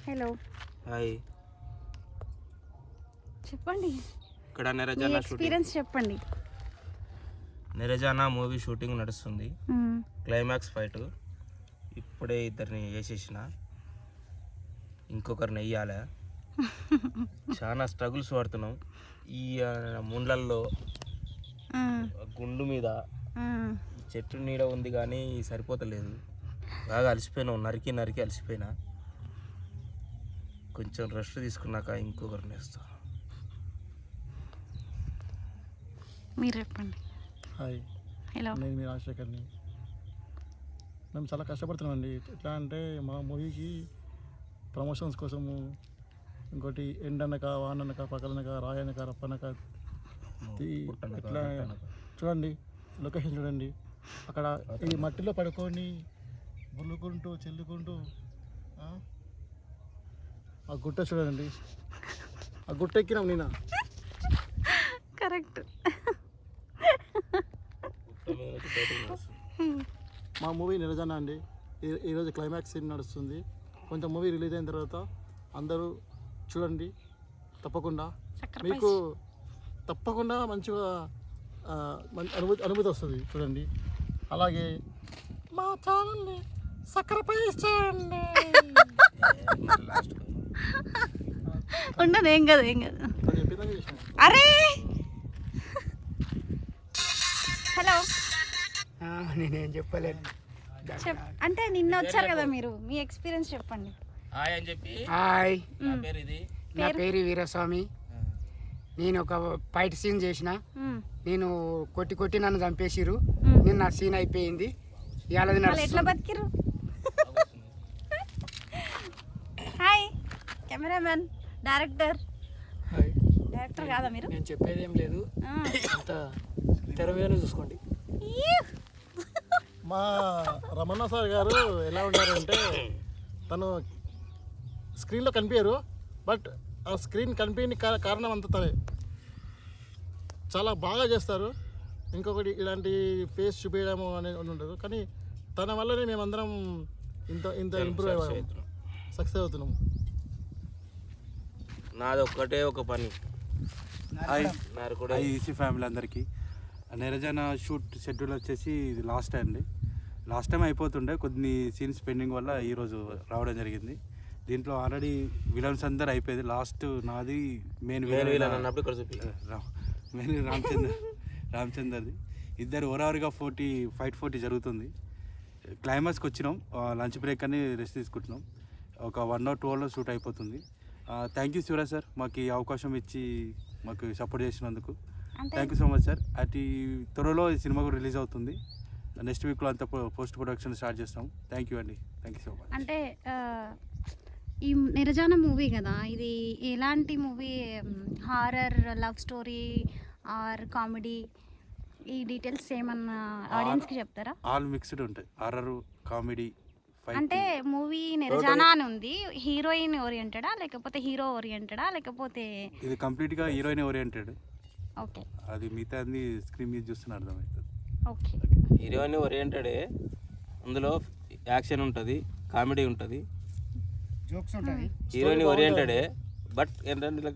Hello hi. చెప్పండి, ఇక్కడ మీ నిరజానా experience చెప్పండి. నిరజానా మూవీ షూటింగ్ నడుస్తుంది. క్లైమాక్స్ ఫైట్ ఇప్పుడే ఇద్దరిని వేసేసిన, ఇంకొకరిని వెయ్యాలి. చాలా స్ట్రగుల్స్ పడుతున్నాం ఈ ముండ్లల్లో. గుండు మీద చెట్టు నీడ ఉంది కానీ సరిపోతలేదు. బాగా అలసిపోయినాం, నరికి నరికి అలసిపోయినా. కొంచెం రెస్ట్ తీసుకున్నాక ఇంకొకరిని వేస్తా. మీరు చెప్పండి. Hi, hello. నేను మీ రాజశేఖర్ని. మేము చాలా కష్టపడుతున్నామండి. ఎట్లా అంటే మా మూవీకి ప్రమోషన్స్ కోసము, ఇంకోటి ఎండనక వాననక పగలనక రాయనక రప్పనక ఎట్లా చూడండి, లొకేషన్ చూడండి. అక్కడ ఈ మట్టిలో పడుకొని బుల్లుకుంటూ చెల్లుకుంటూ ఆ గుట్ట చూడండి. ఆ గుట్ట ఎక్కినాం నేను. కరెక్ట్. మా మూవీ నిరజన అండి. ఈరోజు క్లైమాక్స్ సీన్ నడుస్తుంది. కొంచెం మూవీ రిలీజ్ అయిన తర్వాత అందరూ చూడండి తప్పకుండా. మీకు తప్పకుండా మంచిగా అనుభూతి వస్తుంది. చూడండి. అలాగే మా ఛానల్ని సబ్స్క్రైబ్ చేయండి. ఉండదు, ఏం కాదు, ఏం కాదు. అరే హలో. నేనేం చెప్పలేదు. అంటే నిన్న వచ్చారు కదా మీరు, మీ ఎక్స్పీరియన్స్ చెప్పండి. హాయ్ అని చెప్పి. హాయ్, నా పేరు ఇది. నా పేరు వీరస్వామి. నేను ఒక ఫైట్ సీన్ చేసిన. నేను కొట్టి కొట్టి నన్ను చంపేసిరు. నేను నా సీన్ అయిపోయింది. ఇవాళ ఎట్లా బతికిరు? Hi cameraman, director. డైరెక్టర్ కాదా మీరు? నేను చెప్పేది ఏం లేదు, అంత తెర మీద చూసుకోండి. మా రమణ సార్ గారు ఎలా ఉంటారంటే, తను స్క్రీన్లో కనిపించారు, బట్ ఆ స్క్రీన్ కనిపించని కారణం అంతా తనే. చాలా బాగా చేస్తారు. ఇంకొకటి ఇలాంటి ఫేస్ చూపించడము అనేది ఉండదు, కానీ తన వల్లనే మేమందరం ఇంత ఇంత ఇంప్రూవ్ అయ్యాము, సక్సెస్ అవుతున్నాము. నాది ఒక్కటే ఒక పని. ఈసీ ఫ్యామిలీ అందరికీ నిరజన షూట్ షెడ్యూల్ వచ్చేసి ఇది లాస్ట్ అండి. లాస్ట్ టైం అయిపోతుండే, కొన్ని సీన్స్ పెండింగ్ వల్ల ఈరోజు రావడం జరిగింది. దీంట్లో ఆల్రెడీ విలన్స్ అందరు అయిపోయింది. లాస్ట్ నాది మెయిన్ రామచందర్ది. ఇద్దరు ఓవరాల్గా 40 జరుగుతుంది. క్లైమాక్స్కి వచ్చినాం. లంచ్ బ్రేక్ అని రెస్ట్ తీసుకుంటున్నాం. ఒక 1 or 2 hours షూట్ అయిపోతుంది. థ్యాంక్ యూ శివరాజ్ సార్, మాకు ఈ అవకాశం ఇచ్చి మాకు సపోర్ట్ చేసినందుకు thank you so much sir. అటు త్వరలో ఈ సినిమా కూడా రిలీజ్ అవుతుంది. నెక్స్ట్ వీక్లో అంతా పోస్ట్ ప్రొడక్షన్ స్టార్ట్ చేస్తాం. థ్యాంక్ యూ అండి, థ్యాంక్ యూ సో మచ్. అంటే ఈ నిరజాన మూవీ కదా, ఇది ఎలాంటి movie? Horror, love story or comedy? ఈ డీటెయిల్స్ ఏమన్నా ఆడియన్స్కి చెప్తారా? ఆల్ మిక్స్డ్ ఉంటాయి, హారర్, కామెడీ. అంటే మూవీ నిరజాన అని ఉంది, హీరోయిన్ ఓరియంటెడా లేకపోతే హీరో ఓరియంటెడా లేకపోతే? ఇది కంప్లీట్గా హీరోయిన్ ఓరియంటెడ్. ఓకే, అది మిగతా అన్ని స్క్రీన్ మీద చూస్తున్న అర్థమవుతుంది. ఓకే. హీరోయిన్ ఓరియంటెడే. అందులో యాక్షన్ ఉంటుంది, కామెడీ ఉంటుంది. జోక్స్ ఉంటుంది. హీరోయిన్ ఓరియంటెడే, బట్ ఏంటంటే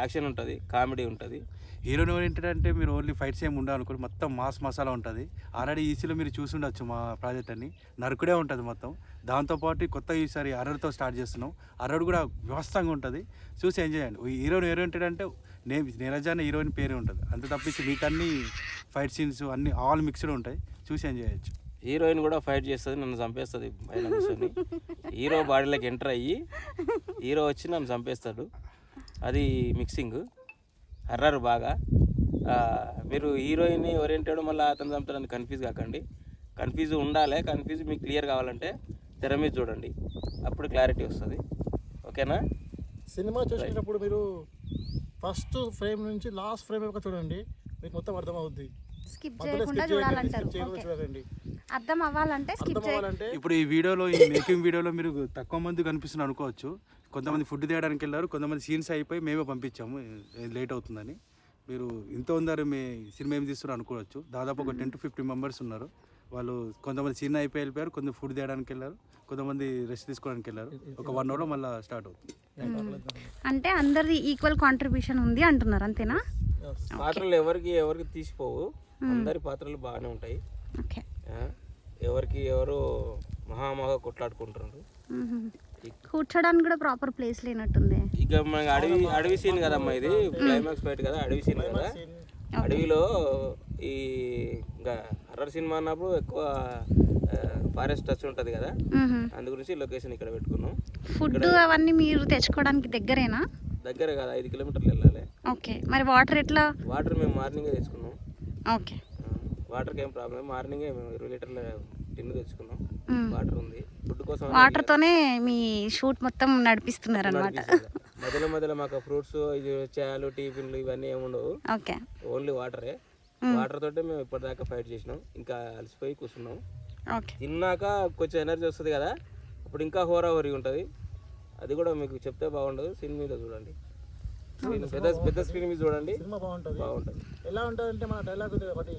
యాక్షన్ ఉంటుంది, కామెడీ ఉంటుంది. హీరోయిన్ ఓరియంటెడ్ అంటే మీరు ఓన్లీ ఫైట్స్ ఏమి ఉండాలనుకోండి, మొత్తం మాస్ మసాలా ఉంటుంది. ఆల్రెడీ ఈసీలో మీరు చూసి ఉండొచ్చు మా ప్రాజెక్ట్ అని, నరుకుడే ఉంటుంది మొత్తం. దాంతోపాటు కొత్త ఈసారి అర్రర్తో స్టార్ట్ చేస్తున్నాం. అర్రర్ కూడా వ్యవస్థంగా ఉంటుంది, చూసి ఎంజాయ్ చేయండి. హీరోయిన్ ఓరియంటెడ్ అంటే నిరజాన హీరోయిన్ పేరే ఉంటుంది, అంత తప్పించి మీకు అన్ని ఫైట్ సీన్స్ అన్ని ఆల్ మిక్స్డ్ ఉంటాయి, చూసి ఎంజాయ్ చేయొచ్చు. హీరోయిన్ కూడా ఫైట్ చేస్తుంది, నన్ను చంపేస్తుంది పైన కూర్చొని. హీరో బాడీలోకి ఎంటర్ అయ్యి హీరో వచ్చి నన్ను చంపేస్తాడు. అది మిక్సింగ్ హర్రర్ బాగా. మీరు హీరోయిన్ ఓరియంటెడ్ మళ్ళీ అతను చంపుతాడని కన్ఫ్యూజ్ కాకండి. కన్ఫ్యూజ్ ఉండాలి. కన్ఫ్యూజ్ మీకు క్లియర్ కావాలంటే తెర మీద చూడండి, అప్పుడు క్లారిటీ వస్తుంది. ఓకేనా? సినిమా చూసేటప్పుడు మీరు ఫస్ట్ ఫ్రేమ్ నుంచి లాస్ట్ ఫ్రేమ్ వరకు చూడండి, మీకు మొత్తం అర్థమవుద్ది. స్కిప్ చేయకుండా చూడాలంటారు. చూడండి, అర్థం అవ్వాలంటే స్కిప్ చేయాలంటే. ఇప్పుడు ఈ వీడియోలో, ఈ మేకింగ్ వీడియోలో మీరు తక్కువ మంది కనిపిస్తున్నారు అనుకోవచ్చు. కొంతమంది ఫుడ్ తేయడానికి వెళ్ళారు, కొంతమంది సీన్స్ అయిపోయి మేమే పంపించాము లేట్ అవుతుందని. మీరు ఇంత ఉందారు మీ సినిమా ఏం తీస్తున్నారు అనుకోవచ్చు. దాదాపు ఒక 10 to 15 మెంబర్స్ ఉన్నారు. వాళ్ళు కొంతమంది సీన్ అయిపోయి వెళ్ళిపోయారు, కొంతమంది ఫుడ్ తేయడానికి వెళ్ళారు, కొంతమంది రెస్ట్ తీసుకోవడానికి వెళ్ళారు. ఒక 1 అవర్లో మళ్ళీ స్టార్ట్ అవుతుంది. అంటే అందరిది ఈక్వల్ కాంట్రిబ్యూషన్ ఉంది అంటున్నారు, అంతేనా? పాత్రలు ఎవరికి తీసిపోవు, అందరి పాత్రలు బాగానే ఉంటాయి. ఓకే. ఎవరికి ఎవరు మహామహా కొట్లాడుకుంటున్నారు. కూర్చోడానికి కూడా ప్రాపర్ ప్లేస్ లేనట్టుంది. ఇక మనకి అడవి సీన్ కదమ్మా, ఇది క్లైమాక్స్ ఫైట్ కదా, అడవి సీన్ కదా. అడవిలో ఈ ఇంకా హర్రర్ సినిమా అన్నప్పుడు ఎక్కువ ఫారెస్ట్ టచ్ ఉంటుంది కదా, అందు గురించి లొకేషన్ ఇక్కడ పెట్టుకున్నాం. ఫుడ్ అవన్నీ మీరు తెచ్చుకోవడానికి దగ్గరేనా? దగ్గర కదా, 5 కిలోమీటర్లు వెళ్ళాలి. ఓకే. మరి వాటర్ ఎట్లా? వాటర్ మేము మార్నింగే తెచ్చుకున్నాం. ఓకే. వాటర్కి ఏం ప్రాబ్లం, మార్నింగే మేము 20 లీటర్ల టిన్ను తెచ్చుకున్నాం. వాటర్ ఉంది. ఫుడ్ కోసం వాటర్తోనే మీ షూట్ మొత్తం నడిపిస్తున్నారు అనమాట. మధ్యలో మాకు ఫ్రూట్స్, చాలు, టిఫిన్లు ఇవన్నీ ఏమి ఉండవు. ఓకే. ఓన్లీ వాటరే. వాటర్ తోటే మేము ఇప్పటిదాకా ఫైట్ చేసినాం. ఇంకా అలసిపోయి కూర్చున్నాం. ఓకే. తిన్నాక కొంచెం ఎనర్జీ వస్తుంది కదా, అప్పుడు ఇంకా హోరాహోరీ ఉంటుంది. అది కూడా మీకు చెప్తే బాగుండదు, సినిమాలో చూడండి. పెద్ద స్క్రీన్ మీద చూడండి, సినిమా బాగుంటుంది. బాగుంటుంది. ఎలా ఉంటుంది అంటే మన డైలాగ్ ఒకటి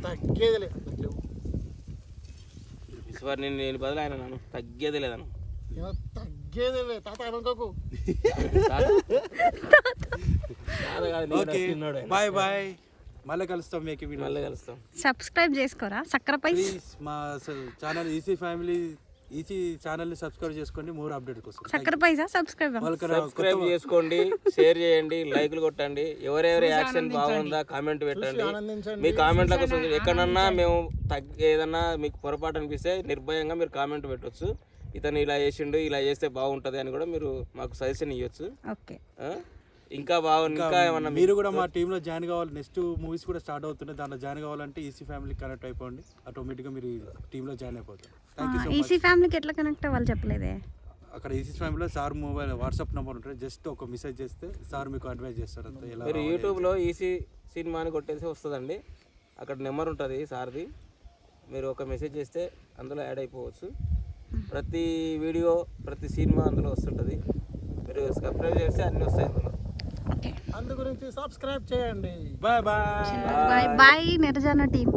తగ్గేది లేదు. ఈశ్వర్ నేను బదులు ఆయన నన్ను తగ్గేదే లేదను, తగ్గేది లేదు తాత అనుకోకు. Okay, bye bye. మళ్ళీ కలుస్తాం, మళ్ళీ కలుస్తాం. సబ్స్క్రైబ్ చేసుకోరా సక్రపై. ప్లీజ్ మా ఛానల్ ఈసీ ఫ్యామిలీ ఈసీ ఛానల్ని సబ్స్క్రైబ్ చేసుకోండి, మోర్ అప్డేట్ కోసం. సక్రపైసా సబ్స్క్రైబ్ చేసుకోండి, షేర్ చేయండి, లైక్లు కొట్టండి. ఎవరెవరి యాక్షన్ బాగుందా కామెంట్ పెట్టండి. మీ కామెంట్ల కోసం ఎక్కడన్నా మేము ఏదన్నా మీకు పొరపాటు అనిపిస్తే నిర్భయంగా మీరు కామెంట్ పెట్టవచ్చు. ఇతను ఇలా చేసిండు, ఇలా చేస్తే బాగుంటుంది అని కూడా మీరు మాకు సజెషన్ ఇవ్వచ్చు. ఓకే. ఇంకా ఇంకా ఏమన్నా మీరు కూడా మా టీంలో జాయిన్ కావాలి. నెక్స్ట్ మూవీస్ కూడా స్టార్ట్ అవుతున్నాయి, దాంట్లో జాయిన్ కావాలంటే ఈసీ ఫ్యామిలీ కనెక్ట్ అయిపోండి, ఆటోమేటిక్గా మీరు టీంలో జాయిన్ అయిపోతారు. ఈసీ ఫ్యామిలీకి ఎట్లా కనెక్ట్ అవ్వాలి చెప్పలేదే. అక్కడ ఈసీ ఫ్యామిలీలో సార్ మొబైల్ వాట్సాప్ నెంబర్ ఉంటుంది, జస్ట్ ఒక మెసేజ్ చేస్తే సార్ మీకు అడ్వైజ్ చేస్తారు. అంతా ఎలా మీరు యూట్యూబ్లో ఈసీ సినిమా అని కొట్టేసి వస్తుందండి, అక్కడ నెంబర్ ఉంటుంది సార్ది. మీరు ఒక మెసేజ్ చేస్తే అందులో యాడ్ అయిపోవచ్చు. ప్రతి వీడియో ప్రతి సినిమా అందులో వస్తుంటుంది. మీరు సబ్స్క్రైబ్ చేస్తే అన్నీ వస్తాయి అందులో. అందు గురించి సబ్స్క్రైబ్ చేయండి. Bye bye. Bye bye Nirjana team.